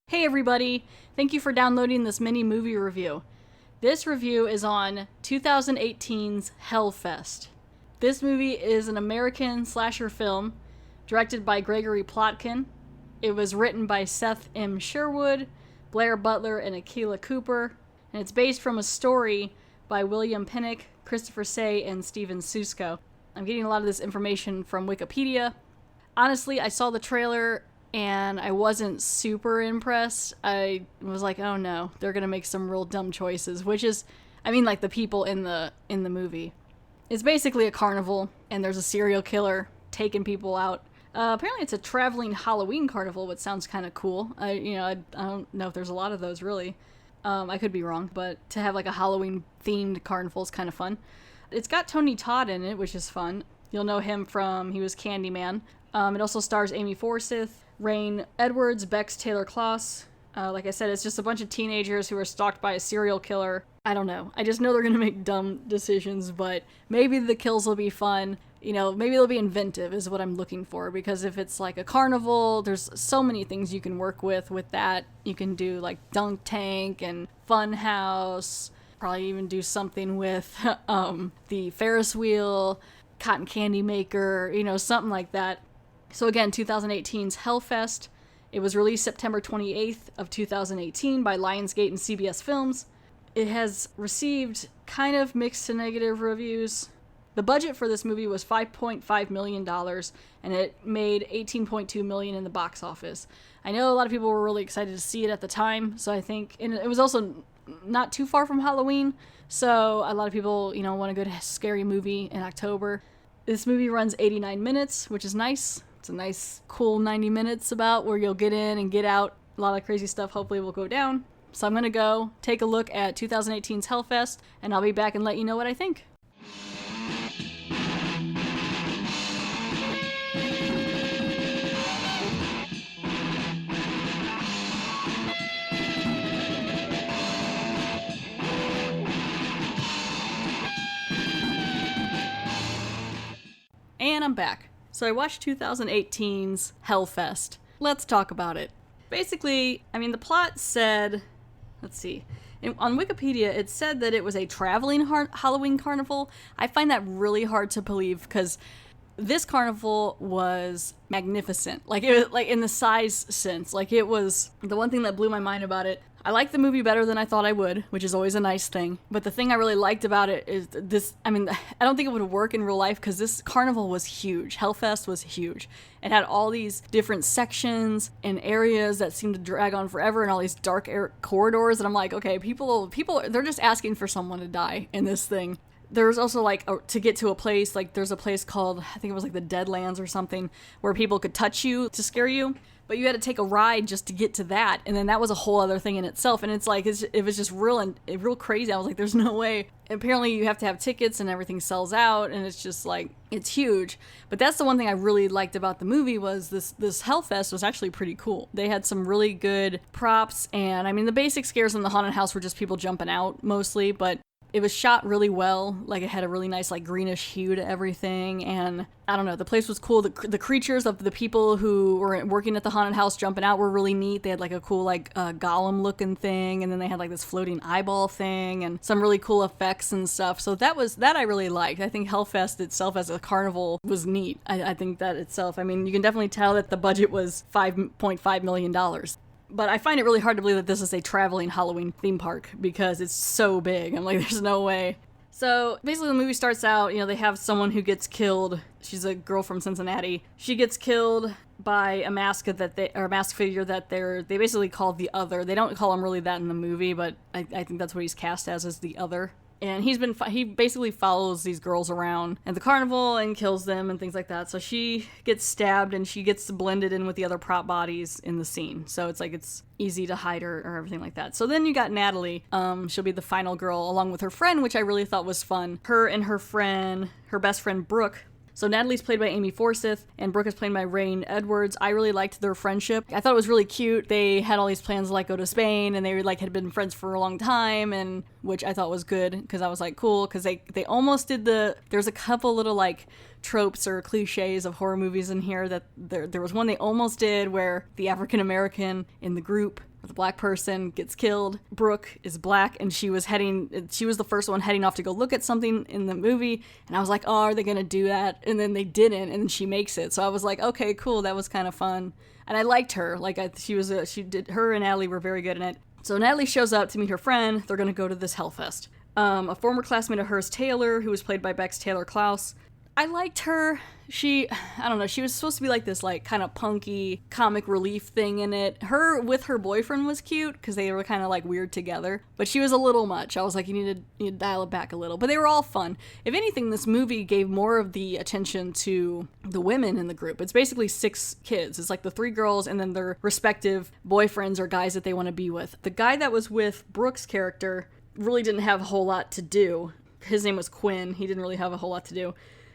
Hey everybody, thank you for downloading this mini movie review. This review is on 2018's Hellfest. This movie is an American slasher film directed by Gregory Plotkin. It was written by Seth M. Sherwood, Blair Butler, and Akela Cooper, and it's based from a story by William Pinnock, Christopher Say, and Steven Susko. I'm getting a lot of this information from Wikipedia. Honestly, I saw the trailer and I wasn't super impressed. I was like, oh no, they're gonna make some real dumb choices, which is, I mean, like the people in the movie. It's basically a carnival, and there's a serial killer taking people out. Apparently it's a traveling Halloween carnival, which sounds kind of cool. I don't know if there's a lot of those, really. I could be wrong, but to have like a Halloween-themed carnival is kind of fun. It's got Tony Todd in it, which is fun. You'll know him from, he was Candyman. It also stars Amy Forsyth, Rain Edwards, Bex Taylor Klaus. Like I said, it's just a bunch of teenagers who are stalked by a serial killer. I don't know. I just know they're going to make dumb decisions, but maybe the kills will be fun. You know, maybe they'll be inventive is what I'm looking for, because if it's like a carnival, there's so many things you can work with that. You can do like Dunk Tank and Fun House. Probably even do something with the Ferris wheel, Cotton Candy Maker, you know, something like that. So again, 2018's Hellfest. It was released September 28th of 2018 by Lionsgate and CBS Films. It has received kind of mixed to negative reviews. The budget for this movie was $5.5 million, and it made $18.2 million in the box office. I know a lot of people were really excited to see it at the time, so I think, and it was also not too far from Halloween, so a lot of people, you know, want a good scary movie in October. This movie runs 89 minutes, which is nice. It's a nice, cool 90 minutes about where you'll get in and get out. A lot of crazy stuff hopefully will go down. So I'm going to go take a look at 2018's Hellfest, and I'll be back and let you know what I think. And I'm back. So I watched 2018's Hellfest. Let's talk about it. Basically, I mean, the plot said, let's see, on Wikipedia, it said that it was a traveling Halloween carnival. I find that really hard to believe, because this carnival was magnificent. Like, it was, like, in the size sense. Like, it was, the one thing that blew my mind about it, I liked the movie better than I thought I would, which is always a nice thing. But the thing I really liked about it is this, I mean, I don't think it would work in real life, because this carnival was huge. Hellfest was huge. It had all these different sections and areas that seemed to drag on forever, and all these dark corridors. And I'm like, okay, people, they're just asking for someone to die in this thing. There's also, like, to get to a place, like, there's a place called, I think it was like the Deadlands or something, where people could touch you to scare you. But you had to take a ride just to get to that, and then that was a whole other thing in itself. And it's like, it was just real crazy. I was like, there's no way. Apparently you have to have tickets, and everything sells out, and it's just like, it's huge. But that's the one thing I really liked about the movie, was this Hellfest was actually pretty cool. They had some really good props, and I mean, the basic scares in the haunted house were just people jumping out mostly, but it was shot really well. Like, it had a really nice, like, greenish hue to everything, and I don't know, the place was cool. The creatures of the people who were working at the haunted house jumping out were really neat. They had, like, a cool, like, golem-looking thing, and then they had, like, this floating eyeball thing, and some really cool effects and stuff. So that I really liked. I think Hellfest itself as a carnival was neat. I think that itself, I mean, you can definitely tell that the budget was $5.5 million. But I find it really hard to believe that this is a traveling Halloween theme park, because it's so big. I'm like, there's no way. So basically the movie starts out, you know, they have someone who gets killed. She's a girl from Cincinnati. She gets killed by a mask figure that they basically call the Other. They don't call him really that in the movie, but I think that's what he's cast as, is the Other. And he basically follows these girls around at the carnival and kills them and things like that. So she gets stabbed and she gets blended in with the other prop bodies in the scene. So it's like it's easy to hide her or everything like that. So then you got Natalie. She'll be the final girl along with her friend, which I really thought was fun. Her and her best friend Brooke. So Natalie's played by Amy Forsyth, and Brooke is played by Rain Edwards. I really liked their friendship. I thought it was really cute. They had all these plans to like go to Spain, and they like had been friends for a long time, and which I thought was good because I was like cool because they almost did there's a couple little like tropes or cliches of horror movies in here that there was one they almost did where the African American in the group, the black person, gets killed. Brooke is black, and she was the first one heading off to go look at something in the movie, and I was like, oh, are they gonna do that? And then they didn't, and then she makes it. So I was like, okay, cool, that was kind of fun. And I liked her. Like, her and Natalie were very good in it. So Natalie shows up to meet her friend. They're gonna go to this Hellfest. A former classmate of hers, Taylor, who was played by Bex Taylor Klaus. I liked her. She was supposed to be like this like kind of punky comic relief thing in it. Her with her boyfriend was cute because they were kind of like weird together, but she was a little much. I was like, you need to dial it back a little. But they were all fun. If anything, this movie gave more of the attention to the women in the group. It's basically 6 kids. It's like the 3 girls and then their respective boyfriends or guys that they want to be with. The guy that was with Brooke's character really didn't have a whole lot to do. His name was Quinn. He didn't really have a whole lot to do.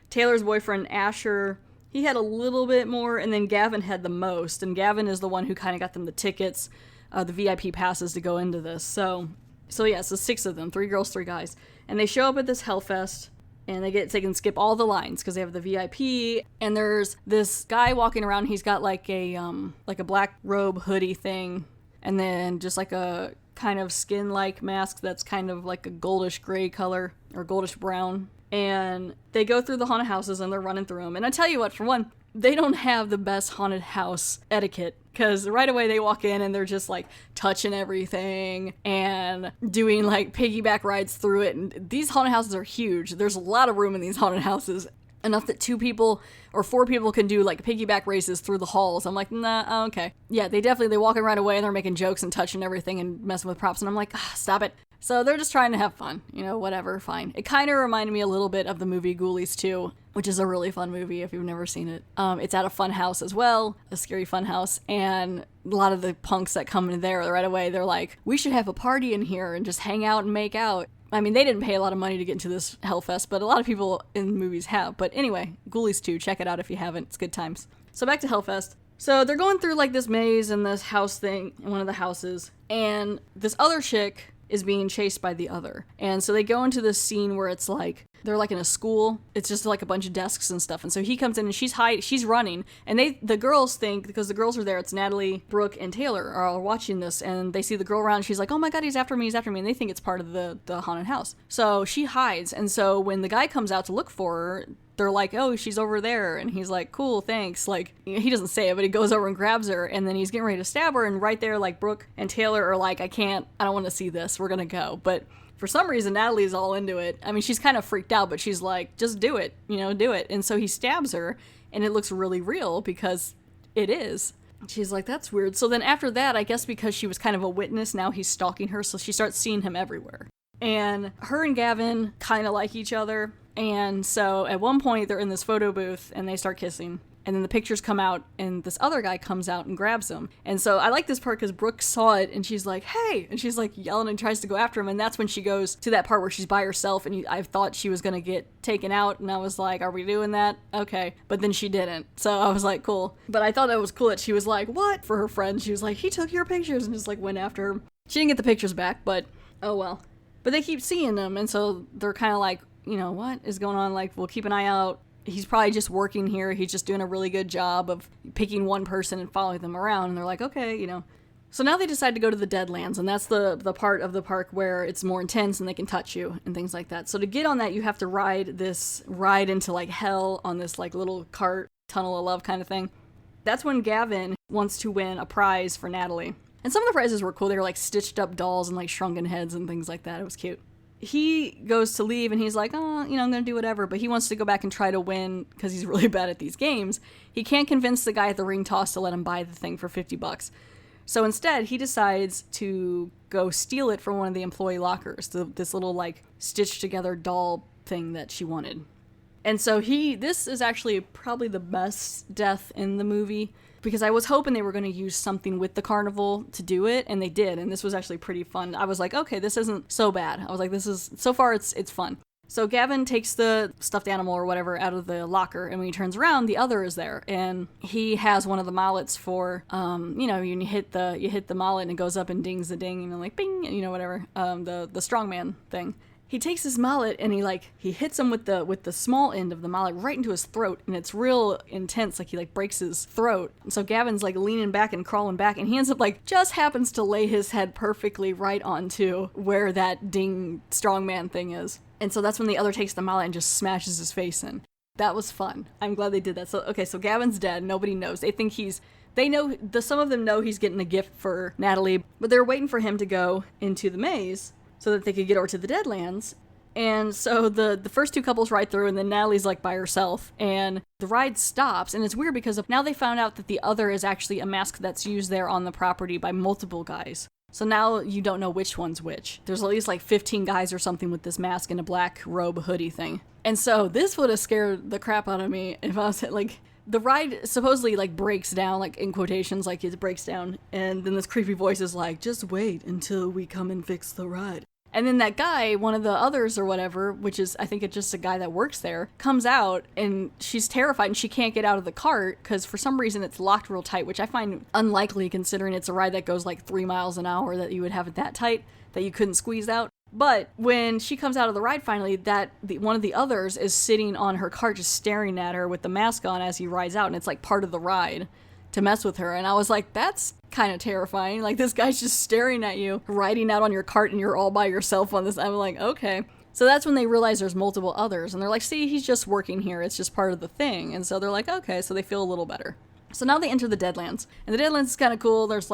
Taylor's boyfriend, Asher, he had a little bit more, and then Gavin had the most, and Gavin is the one who kind of got them the tickets, the VIP passes to go into this. So 6 of them, 3 girls, 3 guys. And they show up at this Hellfest, and they can skip all the lines because they have the VIP, and there's this guy walking around. He's got like a black robe hoodie thing, and then just like a kind of skin-like mask that's kind of like a goldish gray color, or goldish brown. And they go through the haunted houses and they're running through them. And I tell you what, for one, they don't have the best haunted house etiquette because right away they walk in and they're just like touching everything and doing like piggyback rides through it. And these haunted houses are huge. There's a lot of room in these haunted houses. Enough that 2 people or 4 people can do like piggyback races through the halls. I'm like, nah, okay. Yeah, they walk in right away and they're making jokes and touching everything and messing with props. And I'm like, stop it. So they're just trying to have fun, whatever, fine. It kind of reminded me a little bit of the movie Ghoulies 2, which is a really fun movie if you've never seen it. It's at a fun house as well, a scary fun house, and a lot of the punks that come in there right away, they're like, we should have a party in here and just hang out and make out. I mean, they didn't pay a lot of money to get into this Hellfest, but a lot of people in movies have. But anyway, Ghoulies 2, check it out if you haven't. It's good times. So back to Hellfest. So they're going through like this maze and this house thing in one of the houses, and this other chick is being chased by the other. And so they go into this scene where it's like they're like in a school. It's just like a bunch of desks and stuff. And so he comes in and she's running. And the girls think, because the girls are there, it's Natalie, Brooke, and Taylor are all watching this, and they see the girl around. She's like, oh my god, he's after me. And they think it's part of the haunted house. So she hides. And so when the guy comes out to look for her, they're like, oh, she's over there. And he's like, cool, thanks. Like, he doesn't say it, but he goes over and grabs her. And then he's getting ready to stab her. And right there, like, Brooke and Taylor are like, I don't want to see this. We're going to go. But for some reason, Natalie's all into it. I mean, she's kind of freaked out, but she's like, just do it. Do it. And so he stabs her. And it looks really real because it is. She's like, that's weird. So then after that, I guess because she was kind of a witness, now he's stalking her. So she starts seeing him everywhere. And her and Gavin kind of like each other. And so at one point they're in this photo booth and they start kissing. And then the pictures come out and this other guy comes out and grabs him. And so I like this part because Brooke saw it and she's like, hey! And she's like yelling and tries to go after him. And that's when she goes to that part where she's by herself and I thought she was going to get taken out. And I was like, are we doing that? Okay. But then she didn't. So I was like, cool. But I thought it was cool that she was like, what? For her friend, she was like, he took your pictures and just like went after her. She didn't get the pictures back, but oh well. But they keep seeing them. And so they're kind of like, what is going on? Like, we'll keep an eye out. He's probably just working here. He's just doing a really good job of picking one person and following them around. And they're like, okay, So now they decide to go to the Deadlands, and that's the part of the park where it's more intense and they can touch you and things like that. So to get on that, you have to ride into like hell on this like little cart, tunnel of love kind of thing. That's when Gavin wants to win a prize for Natalie. And some of the prizes were cool. They were like stitched up dolls and like shrunken heads and things like that. It was cute. He goes to leave and he's like, oh, I'm going to do whatever. But he wants to go back and try to win because he's really bad at these games. He can't convince the guy at the ring toss to let him buy the thing for $50. So instead, he decides to go steal it from one of the employee lockers, this little like stitched together doll thing that she wanted. And so this is actually probably the best death in the movie, because I was hoping they were going to use something with the carnival to do it, and they did, and this was actually pretty fun. I was like, okay, this isn't so bad. I was like, so far it's fun. So Gavin takes the stuffed animal or whatever out of the locker, and when he turns around, the other is there, and he has one of the mallets for, you hit the mallet and it goes up and dings the ding, and like bing, whatever, the strongman thing. He takes his mallet and he hits him with the small end of the mallet right into his throat, and it's real intense, like he breaks his throat. And so Gavin's leaning back and crawling back, and he ends up just happens to lay his head perfectly right onto where that ding strongman thing is. And so that's when the other takes the mallet and just smashes his face in. That was fun. I'm glad they did that. So Gavin's dead. Nobody knows. Some of them know he's getting a gift for Natalie, but they're waiting for him to go into the maze so that they could get over to the Deadlands. And so the first two couples ride through, and then Natalie's by herself, and the ride stops. And it's weird because now they found out that the other is actually a mask that's used there on the property by multiple guys. So now you don't know which one's which. There's at least 15 guys or something with this mask and a black robe hoodie thing. And so this would have scared the crap out of me if I was the ride supposedly breaks down, in quotations, it breaks down, and then this creepy voice is just wait until we come and fix the ride. And then that guy, one of the others or whatever, which is, I think it's just a guy that works there, comes out, and she's terrified and she can't get out of the cart because for some reason it's locked real tight, which I find unlikely considering it's a ride that goes 3 miles an hour, that you would have it that tight that you couldn't squeeze out. But when she comes out of the ride finally, one of the others is sitting on her cart just staring at her with the mask on as he rides out, and it's part of the ride to mess with her. And I was like, that's kind of terrifying. This guy's just staring at you, riding out on your cart, and you're all by yourself on this. I'm like, okay. So that's when they realize there's multiple others, and they're like, see, he's just working here. It's just part of the thing. And so they're like, okay, so they feel a little better. So now they enter the Deadlands, and the Deadlands is kind of cool. There's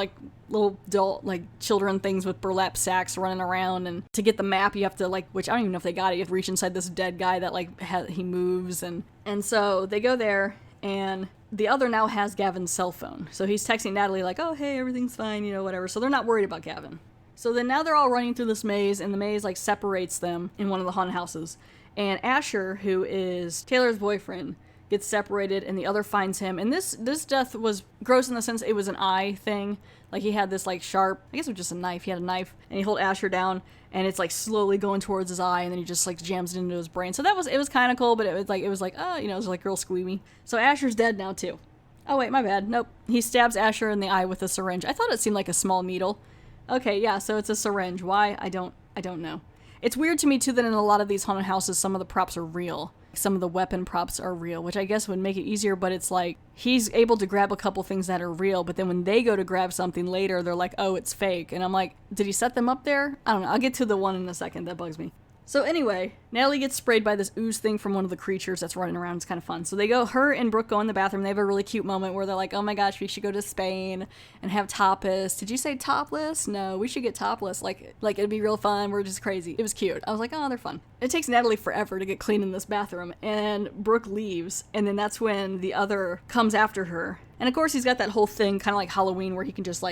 little adult children things with burlap sacks running around, and to get the map you have to which I don't even know if they got it. You have to reach inside this dead guy that he moves, and so they go there, and the other now has Gavin's cell phone. So he's texting Natalie oh, hey, everything's fine, whatever. So they're not worried about Gavin. So then now they're all running through this maze, and the maze separates them in one of the haunted houses. And Asher, who is Taylor's boyfriend, gets separated, and the other finds him. And this death was gross in the sense it was an eye thing. He had this sharp, I guess it was just a knife. He had a knife, and he held Asher down, and it's slowly going towards his eye, and then he just jams it into his brain. So it was kind of cool, but it was it was real squeamy. So Asher's dead now too. Oh wait, my bad. Nope. He stabs Asher in the eye with a syringe. I thought it seemed like a small needle. Okay, yeah, so it's a syringe. Why? I don't know. It's weird to me too that in a lot of these haunted houses some of the props are real. Some of the weapon props are real, which I guess would make it easier, but it's he's able to grab a couple things that are real, but then when they go to grab something later, they're oh, it's fake. And I'm like, did he set them up there? I don't know. I'll get to the one in a second. That bugs me. So anyway, Natalie gets sprayed by this ooze thing from one of the creatures that's running around. It's kind of fun. So her and Brooke go in the bathroom. They have a really cute moment where they're like, oh my gosh, we should go to Spain and have tapas. Did you say topless? No, we should get topless. It'd be real fun. We're just crazy. It was cute. I was like, oh, they're fun. It takes Natalie forever to get clean in this bathroom, and Brooke leaves, and then that's when the other comes after her. And of course, he's got that whole thing, kind of like Halloween, where he can just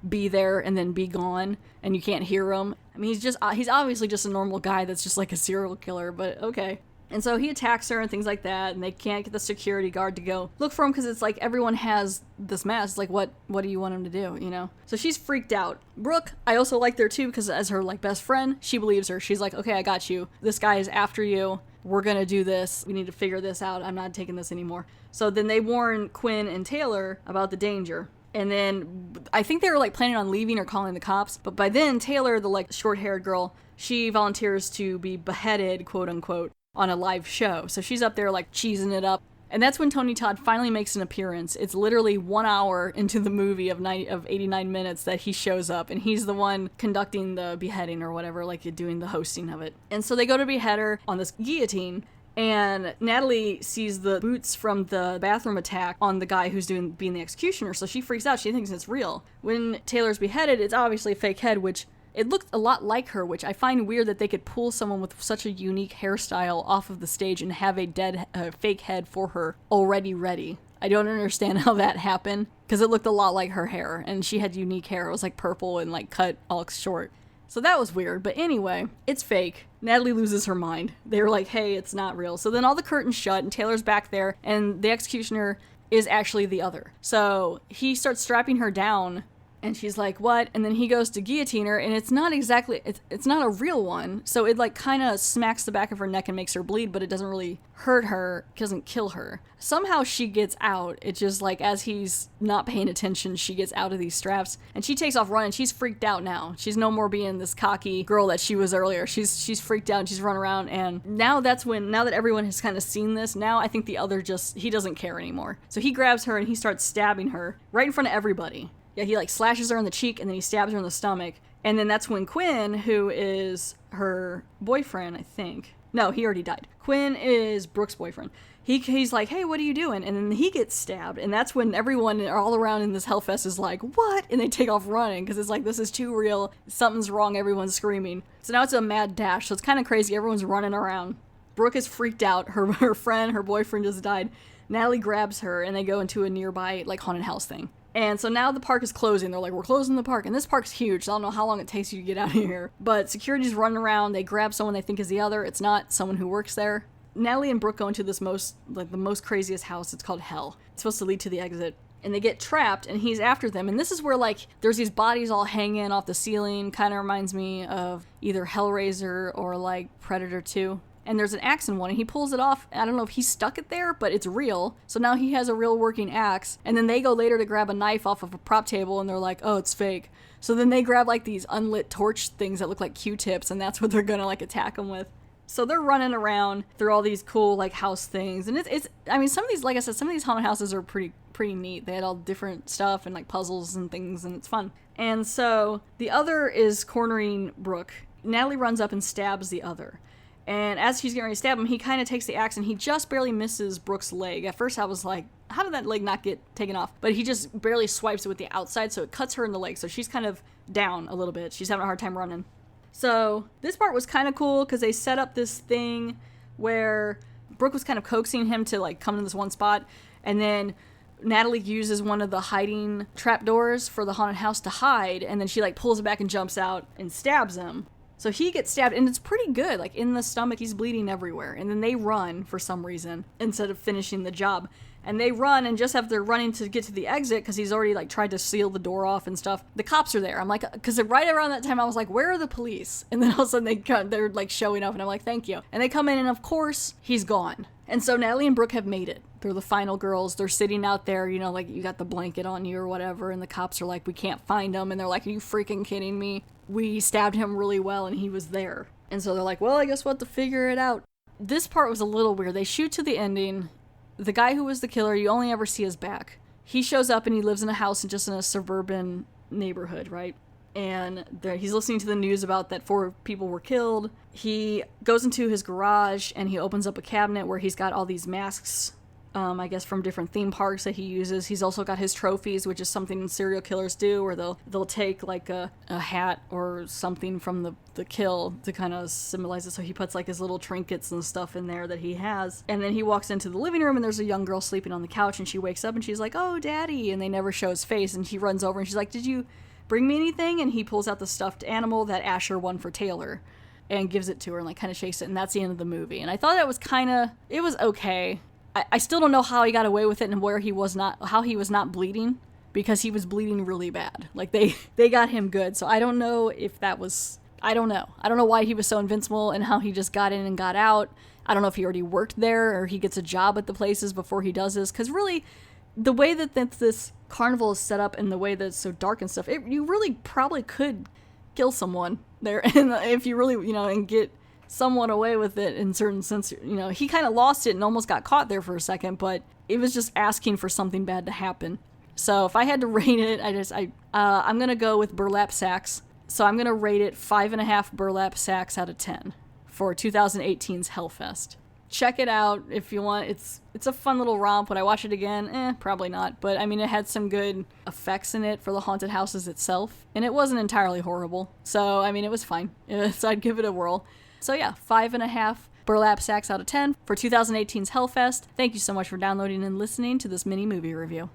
be there and then be gone, and you can't hear him. I mean, he's obviously just a normal guy that's just a serial killer, but okay. And so he attacks her and things like that, and they can't get the security guard to go look for him because it's everyone has this mask. It's what do you want him to do, So she's freaked out. Brooke, I also like her too because as her best friend, she believes her. She's like, okay, I got you. This guy is after you. We're gonna do this. We need to figure this out. I'm not taking this anymore. So then they warn Quinn and Taylor about the danger. And then I think they were planning on leaving or calling the cops. But by then, Taylor, the short-haired girl, she volunteers to be beheaded, quote unquote, on a live show. So she's up there cheesing it up. And that's when Tony Todd finally makes an appearance. It's literally 1 hour into the movie of 89 minutes that he shows up, and he's the one conducting the beheading or whatever, doing the hosting of it. And so they go to behead her on this guillotine, and Natalie sees the boots from the bathroom attack on the guy who's being the executioner, so she freaks out. She thinks it's real. When Taylor's beheaded, it's obviously a fake head, which it looked a lot like her, which I find weird that they could pull someone with such a unique hairstyle off of the stage and have a fake head for her already ready. I don't understand how that happened, because it looked a lot like her hair, and she had unique hair. It was like purple and like cut all short. So that was weird, but anyway, it's fake. Natalie loses her mind. They were like, hey, it's not real. So then all the curtains shut, and Taylor's back there, and the executioner is actually the other. So he starts strapping her down, and she's like, what? And then he goes to guillotine her, and it's not exactly, it's not a real one. So it like kind of smacks the back of her neck and makes her bleed, but it doesn't really hurt her, doesn't kill her. Somehow she gets out. It's just like, as he's not paying attention, she gets out of these straps, and she takes off running. She's freaked out now. She's no more being this cocky girl that she was earlier. She's freaked out, and she's running around, and now that everyone has kind of seen this, now I think the other he doesn't care anymore. So he grabs her, and he starts stabbing her right in front of everybody. Yeah, he like slashes her in the cheek, and then he stabs her in the stomach. And then that's when Quinn, who is her boyfriend, I think. No, he already died. Quinn is Brooke's boyfriend. He's like, hey, what are you doing? And then he gets stabbed. And that's when everyone all around in this Hellfest is like, what? And they take off running, because it's like, this is too real. Something's wrong. Everyone's screaming. So now it's a mad dash. So it's kind of crazy. Everyone's running around. Brooke is freaked out. Her friend, her boyfriend just died. Natalie grabs her, and they go into a nearby like haunted house thing. And so now the park is closing. They're like, we're closing the park. And this park's huge, so I don't know how long it takes you to get out of here. But security's running around. They grab someone they think is the other. It's not someone who works there. Natalie and Brooke go into this the most craziest house. It's called Hell. It's supposed to lead to the exit. And they get trapped, and he's after them. And this is where, like, there's these bodies all hanging off the ceiling. Kind of reminds me of either Hellraiser or, like, Predator 2. And there's an axe in one, and he pulls it off. I don't know if he stuck it there, but it's real. So now he has a real working axe. And then they go later to grab a knife off of a prop table, and they're like, oh, it's fake. So then they grab, like, these unlit torch things that look like Q-tips, and that's what they're gonna, like, attack them with. So they're running around through all these cool, like, house things. And it's I mean, some of these, like I said, some of these haunted houses are pretty neat. They had all different stuff and, like, puzzles and things, and it's fun. And so the other is cornering Brooke. Natalie runs up and stabs the other. And as he's getting ready to stab him, he kind of takes the axe, and he just barely misses Brooke's leg. At first I was like, how did that leg not get taken off? But he just barely swipes it with the outside, so it cuts her in the leg. So she's kind of down a little bit. She's having a hard time running. So this part was kind of cool, because they set up this thing where Brooke was kind of coaxing him to, like, come to this one spot. And then Natalie uses one of the hiding trapdoors for the haunted house to hide. And then she, like, pulls it back and jumps out and stabs him. So he gets stabbed, and it's pretty good. Like, in the stomach, he's bleeding everywhere. And then they run for some reason instead of finishing the job. And they run, and just as they're running to get to the exit, because he's already, like, tried to seal the door off and stuff, the cops are there. I'm like, because right around that time, I was like, where are the police? And then all of a sudden, they're, like, showing up, and I'm like, thank you. And they come in, and of course, he's gone. And so Natalie and Brooke have made it. They're the final girls. They're sitting out there, you know, like, you got the blanket on you or whatever, and the cops are like, we can't find him. And they're like, are you freaking kidding me? We stabbed him really well, and he was there. And so they're like, well, I guess we'll have to figure it out. This part was a little weird. They shoot to the ending. The guy who was the killer, you only ever see his back. He shows up, and he lives in a house just in a suburban neighborhood, right? And he's listening to the news about that 4 people were killed. He goes into his garage, and he opens up a cabinet where he's got all these masks, I guess from different theme parks that he uses. He's also got his trophies, which is something serial killers do, where they'll take like a hat or something from the kill to kind of symbolize it. So he puts like his little trinkets and stuff in there that he has. And then he walks into the living room, and there's a young girl sleeping on the couch, and she wakes up, and she's like, oh, Daddy. And they never show his face, and she runs over, and she's like, did you bring me anything? And he pulls out the stuffed animal that Asher won for Taylor and gives it to her and like kind of shakes it, and that's the end of the movie. And I thought that was it was okay. I still don't know how he got away with it and how he was not bleeding, because he was bleeding really bad. Like they got him good. So I don't know if that was, I don't know why he was so invincible and how he just got in and got out. I don't know if he already worked there or he gets a job at the places before he does this. Because really, the way that this carnival is set up and the way that it's so dark and stuff, you really probably could kill someone there, and if you really, and get somewhat away with it in certain sense. He kind of lost it and almost got caught there for a second, but it was just asking for something bad to happen. So if I had to rate it, I'm gonna go with burlap sacks. So I'm gonna rate it 5.5 burlap sacks out of 10 for 2018's Hellfest. Check it out if you want. It's a fun little romp. Would I watch it again? Probably not. But I mean, it had some good effects in it for the haunted houses itself, and it wasn't entirely horrible. So I mean, it was fine. So I'd give it a whirl. So yeah, 5.5 burlap sacks out of 10 for 2018's Hellfest. Thank you so much for downloading and listening to this mini movie review.